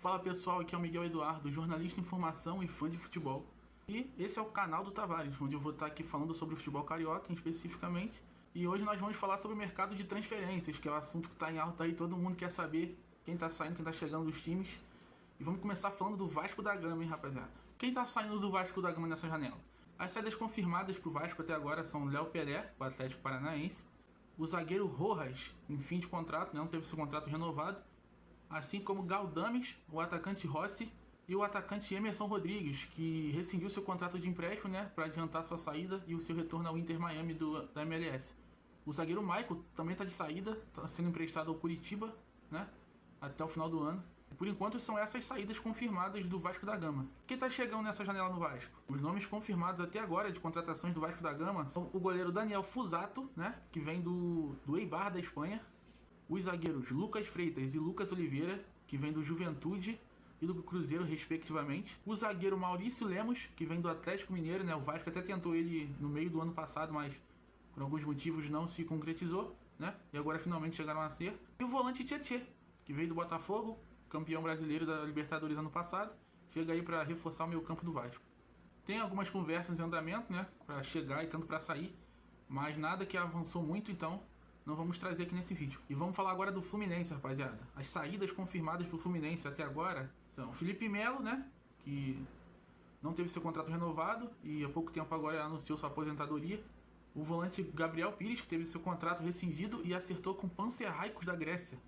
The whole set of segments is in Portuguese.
Fala pessoal, aqui é o Miguel Eduardo, jornalista em formação e fã de futebol. E esse é o canal do Tavares, onde eu vou estar aqui falando sobre o futebol carioca especificamente. E hoje nós vamos falar sobre o mercado de transferências, que é o assunto que está em alta aí, todo mundo quer saber quem está saindo, quem está chegando dos times. E vamos começar falando do Vasco da Gama, hein, rapaziada. Quem está saindo do Vasco da Gama nessa janela? As saídas confirmadas para o Vasco até agora são Léo Pelé, o Atlético Paranaense, o zagueiro Rojas, em fim de contrato, não teve seu contrato renovado, assim como Galdames, o atacante Rossi e o atacante Emerson Rodrigues, que rescindiu seu contrato de empréstimo, para adiantar sua saída e o seu retorno ao Inter Miami da MLS. O zagueiro Michael também está de saída, está sendo emprestado ao Curitiba, até o final do ano. Por enquanto são essas saídas confirmadas do Vasco da Gama. Quem está chegando nessa janela no Vasco? Os nomes confirmados até agora de contratações do Vasco da Gama são o goleiro Daniel Fusato, que vem do Eibar da Espanha. Os zagueiros Lucas Freitas e Lucas Oliveira, que vem do Juventude e do Cruzeiro, respectivamente. O zagueiro Maurício Lemos, que vem do Atlético Mineiro, O Vasco até tentou ele no meio do ano passado, mas por alguns motivos não se concretizou, E agora finalmente chegaram a um acerto. E o volante Tietê, que veio do Botafogo, campeão brasileiro da Libertadores ano passado, chega aí para reforçar o meio campo do Vasco. Tem algumas conversas em andamento, para chegar e tanto para sair, mas nada que avançou muito, então não vamos trazer aqui nesse vídeo. E vamos falar agora do Fluminense, rapaziada. As saídas confirmadas pro Fluminense até agora são Felipe Melo, que não teve seu contrato renovado e há pouco tempo agora anunciou sua aposentadoria. O volante Gabriel Pires, que teve seu contrato rescindido e acertou com Panathinaikos da Grécia.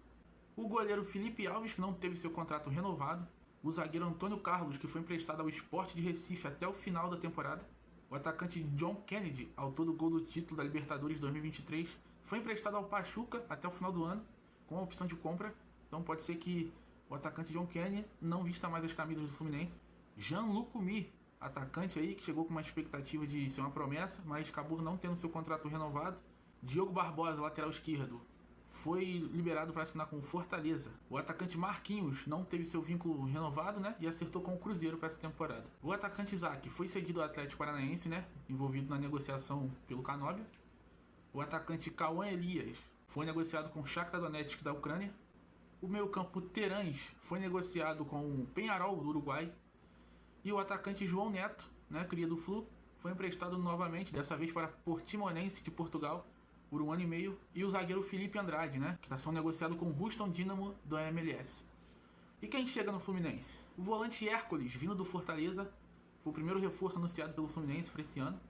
O goleiro Felipe Alves, que não teve seu contrato renovado. O zagueiro Antônio Carlos, que foi emprestado ao Sport de Recife até o final da temporada. O atacante John Kennedy, autor do gol do título da Libertadores 2023, foi emprestado ao Pachuca até o final do ano, com a opção de compra. Então pode ser que o atacante John Kennedy não vista mais as camisas do Fluminense. Jean-Luc Mi, atacante aí, que chegou com uma expectativa de ser uma promessa, mas acabou não tendo seu contrato renovado. Diogo Barbosa, lateral esquerdo, foi liberado para assinar com o Fortaleza. O atacante Marquinhos não teve seu vínculo renovado, e acertou com o Cruzeiro para essa temporada. O atacante Isaac foi cedido ao Atlético Paranaense, envolvido na negociação pelo Canóbio. O atacante Cauã Elias foi negociado com o Shakhtar Donetsk da Ucrânia. O meio-campo Terãs foi negociado com o Peñarol do Uruguai. E o atacante João Neto, cria do Flu, foi emprestado novamente, dessa vez para Portimonense de Portugal, por 1 ano e meio. E o zagueiro Felipe Andrade, que está sendo negociado com o Houston Dynamo da MLS. E quem chega no Fluminense? O volante Hércules, vindo do Fortaleza, foi o primeiro reforço anunciado pelo Fluminense para esse ano.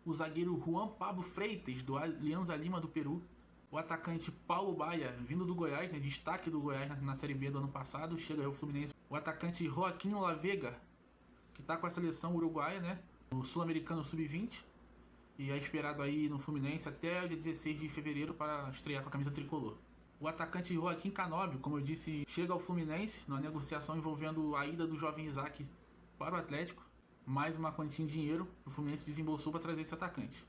O zagueiro Juan Pablo Freitas, do Alianza Lima do Peru. O atacante Paulo Baia, vindo do Goiás, destaque do Goiás na Série B do ano passado, chega aí ao Fluminense. O atacante Joaquim Lavega, que está com a seleção uruguaia, o Sul-Americano Sub-20. E é esperado aí no Fluminense até o dia 16 de fevereiro para estrear com a camisa tricolor. O atacante Joaquim Canóbio, como eu disse, chega ao Fluminense na negociação envolvendo a ida do jovem Isaac para o Atlético. Mais uma quantia em dinheiro que o Fluminense desembolsou para trazer esse atacante.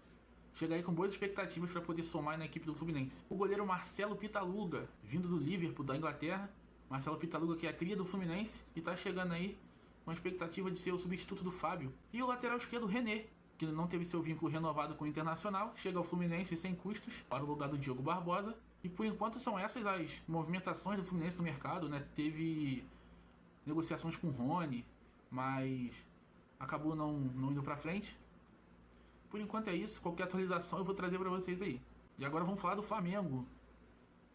Chega aí com boas expectativas para poder somar na equipe do Fluminense. O goleiro Marcelo Pitaluga, vindo do Liverpool da Inglaterra. Marcelo Pitaluga, que é a cria do Fluminense e está chegando aí com a expectativa de ser o substituto do Fábio. E o lateral esquerdo René, que não teve seu vínculo renovado com o Internacional, chega ao Fluminense sem custos para o lugar do Diogo Barbosa. E por enquanto são essas as movimentações do Fluminense no mercado, Teve negociações com o Rony, mas acabou não indo pra frente. Por enquanto é isso. Qualquer atualização eu vou trazer pra vocês aí. E agora vamos falar do Flamengo.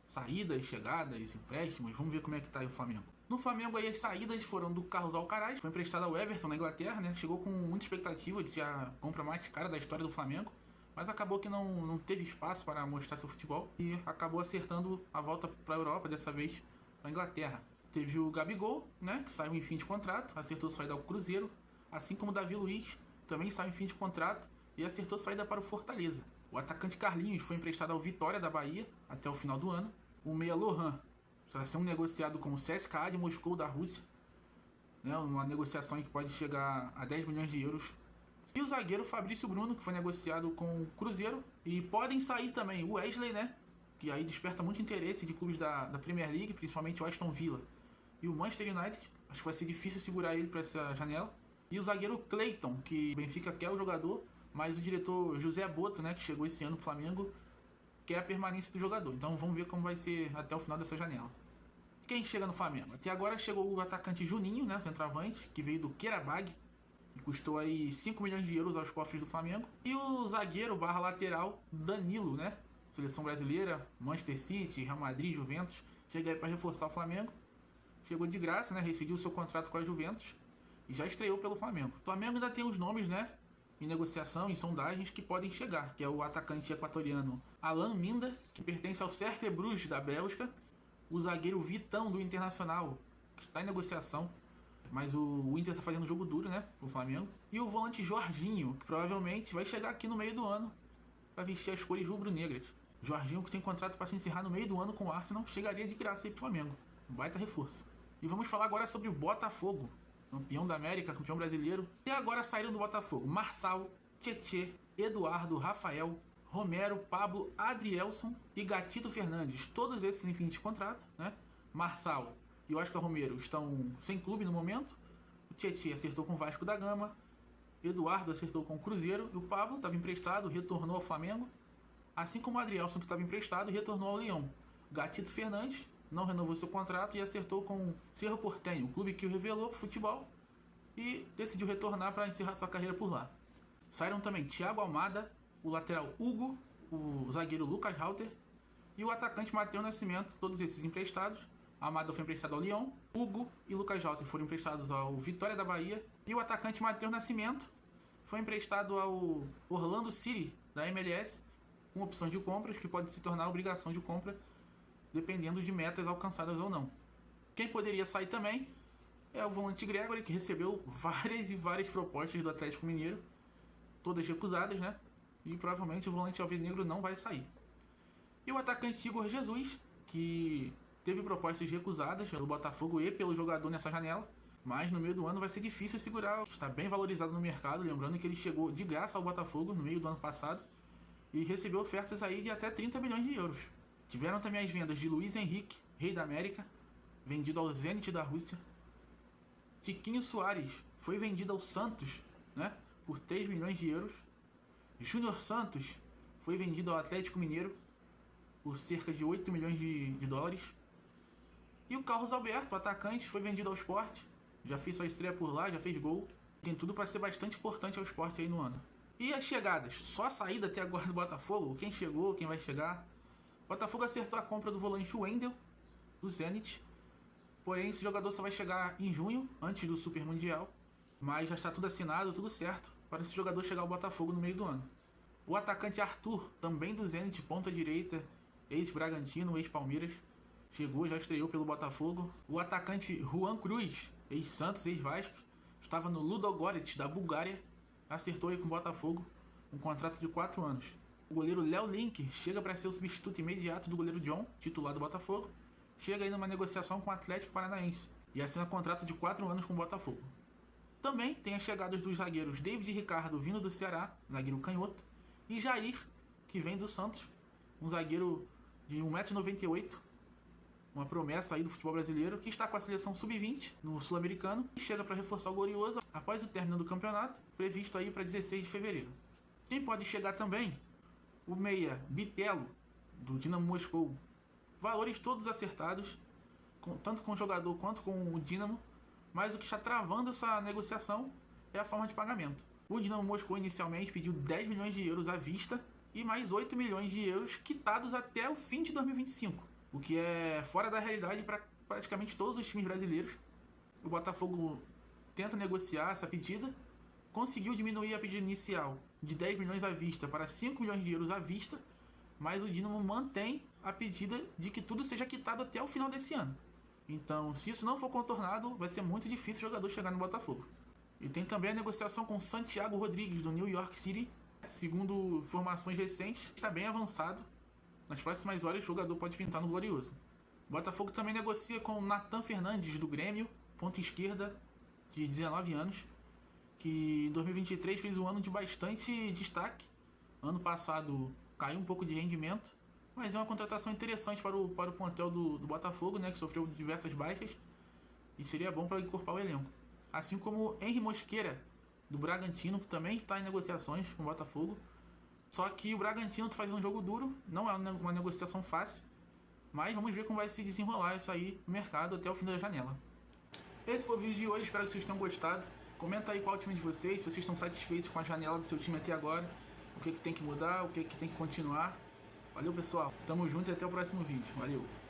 Saídas, chegadas, empréstimos. Vamos ver como é que tá aí o Flamengo. No Flamengo aí as saídas foram do Carlos Alcaraz, foi emprestado ao Everton na Inglaterra, Chegou com muita expectativa de ser a compra mais cara da história do Flamengo, mas acabou que não teve espaço para mostrar seu futebol e acabou acertando a volta para a Europa, dessa vez para a Inglaterra. Teve o Gabigol, que saiu em fim de contrato, acertou sua ida ao Cruzeiro, assim como o Davi Luiz, também saiu em fim de contrato e acertou sua ida para o Fortaleza. O atacante Carlinhos foi emprestado ao Vitória da Bahia até o final do ano. O meia Lohan está sendo negociado com o CSKA de Moscou da Rússia, uma negociação que pode chegar a 10 milhões de euros. E o zagueiro Fabrício Bruno, que foi negociado com o Cruzeiro. E podem sair também o Wesley, que aí desperta muito interesse de clubes da Premier League, principalmente o Aston Villa e o Manchester United. Acho que vai ser difícil segurar ele para essa janela. E o zagueiro Cleiton, que o Benfica quer o jogador, mas o diretor José Boto, que chegou esse ano pro Flamengo, quer a permanência do jogador. Então vamos ver como vai ser até o final dessa janela. Quem chega no Flamengo? Até agora chegou o atacante Juninho, né, centroavante, que veio do Queirabag, e custou aí 5 milhões de euros aos cofres do Flamengo. E o zagueiro barra lateral Danilo, né? Seleção brasileira, Manchester City, Real Madrid, Juventus. Chega aí para reforçar o Flamengo. Chegou de graça, né? Rescindiu seu contrato com a Juventus e já estreou pelo Flamengo. O Flamengo ainda tem os nomes, né? Em negociação, em sondagens que podem chegar, que é o atacante equatoriano Alan Minda, que pertence ao Cercle Bruges da Bélgica. O zagueiro Vitão do Internacional, que está em negociação. Mas o Inter tá fazendo um jogo duro, né? O Flamengo. E o volante Jorginho, que provavelmente vai chegar aqui no meio do ano para vestir as cores rubro-negras. Jorginho, que tem contrato para se encerrar no meio do ano com o Arsenal, chegaria de graça aí pro Flamengo. Um baita reforço. E vamos falar agora sobre o Botafogo. Campeão da América, campeão brasileiro. E agora saíram do Botafogo Marçal, Tietê, Eduardo, Rafael, Romero, Pablo, Adrielson e Gatito Fernandes. Todos esses em fim de contrato, né? Marçal e Oscar Romero estão sem clube no momento. O Tietê acertou com o Vasco da Gama. Eduardo acertou com o Cruzeiro. E o Pablo estava emprestado, retornou ao Flamengo. Assim como o Adrielson, que estava emprestado, retornou ao Lyon. Gatito Fernandes não renovou seu contrato e acertou com o Cerro Porteño, o clube que o revelou para o futebol. E decidiu retornar para encerrar sua carreira por lá. Saíram também Thiago Almada, o lateral Hugo, o zagueiro Lucas Halter e o atacante Matheus Nascimento, todos esses emprestados. Almada foi emprestado ao Lyon, Hugo e Lucas Halter foram emprestados ao Vitória da Bahia e o atacante Matheus Nascimento foi emprestado ao Orlando City da MLS com opção de compras que pode se tornar obrigação de compra dependendo de metas alcançadas ou não. Quem poderia sair também é o volante Gregory, que recebeu várias propostas do Atlético Mineiro, todas recusadas, né? E provavelmente o volante alvinegro não vai sair. E o atacante Igor Jesus, que teve propostas recusadas pelo Botafogo e pelo jogador nessa janela, mas no meio do ano vai ser difícil segurar. Está bem valorizado no mercado, lembrando que ele chegou de graça ao Botafogo no meio do ano passado e recebeu ofertas aí de até 30 milhões de euros. Tiveram também as vendas de Luiz Henrique, rei da América, vendido ao Zenit da Rússia. Tiquinho Soares foi vendido ao Santos, né, por 3 milhões de euros. Júnior Santos foi vendido ao Atlético Mineiro por cerca de 8 milhões de dólares. E o Carlos Alberto, o atacante, foi vendido ao Sport. Já fez sua estreia por lá, já fez gol. Tem tudo para ser bastante importante ao Sport aí no ano. E as chegadas? Só a saída até agora do Botafogo? Quem chegou, quem vai chegar? O Botafogo acertou a compra do volante Wendel, do Zenit. Porém, esse jogador só vai chegar em junho, antes do Super Mundial. Mas já está tudo assinado, tudo certo, para esse jogador chegar ao Botafogo no meio do ano. O atacante Arthur, também do Zenit, ponta direita, ex-Bragantino, ex-Palmeiras. Chegou, já estreou pelo Botafogo. O atacante Juan Cruz, ex-Santos, ex-Vasco, estava no Ludogorets da Bulgária. Acertou aí com o Botafogo um contrato de 4 anos. O goleiro Léo Link chega para ser o substituto imediato do goleiro John, titular do Botafogo. Chega aí numa negociação com o Atlético Paranaense e assina contrato de 4 anos com o Botafogo. Também tem as chegadas dos zagueiros David Ricardo, vindo do Ceará, zagueiro canhoto, e Jair, que vem do Santos, um zagueiro de 1,98 m, uma promessa aí do futebol brasileiro, que está com a seleção sub-20 no Sul-Americano e chega para reforçar o Glorioso após o término do campeonato, previsto aí para 16 de fevereiro. Quem pode chegar também? O meia Bitelo, do Dinamo Moscou. Valores todos acertados, tanto com o jogador quanto com o Dinamo, mas o que está travando essa negociação é a forma de pagamento. O Dinamo Moscou inicialmente pediu 10 milhões de euros à vista e mais 8 milhões de euros quitados até o fim de 2025. O que é fora da realidade para praticamente todos os times brasileiros. O Botafogo tenta negociar essa pedida, conseguiu diminuir a pedida inicial de 10 milhões à vista para 5 milhões de euros à vista, mas o Dinamo mantém a pedida de que tudo seja quitado até o final desse ano. Então, se isso não for contornado, vai ser muito difícil o jogador chegar no Botafogo. E tem também a negociação com Santiago Rodrigues, do New York City. Segundo informações recentes, está bem avançado. Nas próximas horas, o jogador pode pintar no Glorioso. O Botafogo também negocia com Nathan Fernandes, do Grêmio, ponta esquerda, de 19 anos, que em 2023 fez um ano de bastante destaque. Ano passado caiu um pouco de rendimento, mas é uma contratação interessante para o plantel do Botafogo, né, que sofreu diversas baixas, e seria bom para encorpar o elenco. Assim como Henry Mosquera, do Bragantino, que também está em negociações com o Botafogo. Só que o Bragantino está fazendo um jogo duro, não é uma negociação fácil. Mas vamos ver como vai se desenrolar isso aí no mercado até o fim da janela. Esse foi o vídeo de hoje, espero que vocês tenham gostado. Comenta aí qual é o time de vocês, se vocês estão satisfeitos com a janela do seu time até agora, o que tem que mudar, o que tem que continuar. Valeu, pessoal, tamo junto e até o próximo vídeo. Valeu!